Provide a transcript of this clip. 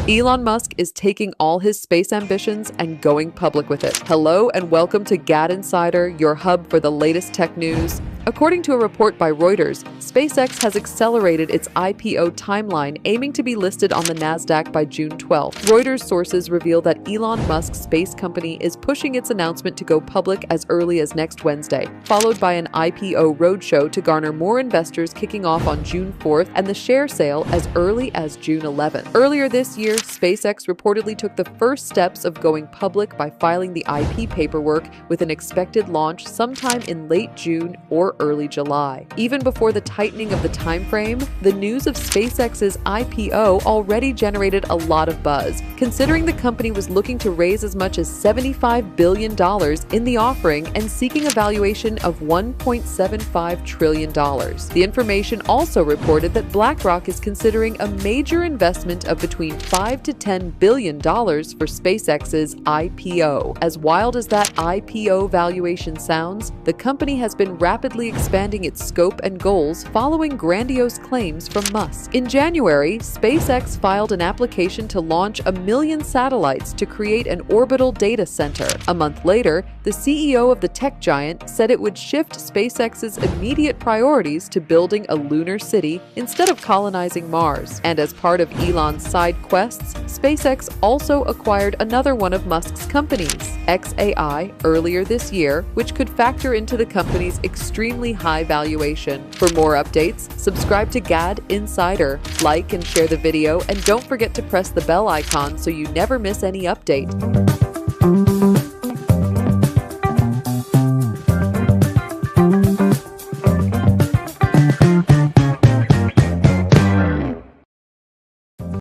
Elon Musk is taking all his space ambitions and going public with it. Hello and welcome to GadInsider, your hub for the latest tech news. According to a report by Reuters, SpaceX has accelerated its IPO timeline, aiming to be listed on the Nasdaq by June 12th. Reuters sources reveal that Elon Musk's space company is pushing its announcement to go public as early as next Wednesday, followed by an IPO roadshow to garner more investors kicking off on June 4th and the share sale as early as June 11th. Earlier this year, SpaceX reportedly took the first steps of going public by filing the IP paperwork with an expected launch sometime in late June or early July. Even before the tightening of the time frame, the news of SpaceX's IPO already generated a lot of buzz, considering the company was looking to raise as much as $75 billion in the offering and seeking a valuation of $1.75 trillion. The information also reported that BlackRock is considering a major investment of between $5 to $10 billion for SpaceX's IPO. As wild as that IPO valuation sounds, the company has been rapidly expanding its scope and goals following grandiose claims from Musk. In January, SpaceX filed an application to launch 1 million satellites to create an orbital data center. A month later, the CEO of the tech giant said it would shift SpaceX's immediate priorities to building a lunar city instead of colonizing Mars. And as part of Elon's side quests, SpaceX also acquired another one of Musk's companies, xAI, earlier this year, which could factor into the company's extremely high valuation. For more updates, subscribe to GadInsider, like and share the video, and don't forget to press the bell icon so you never miss any update.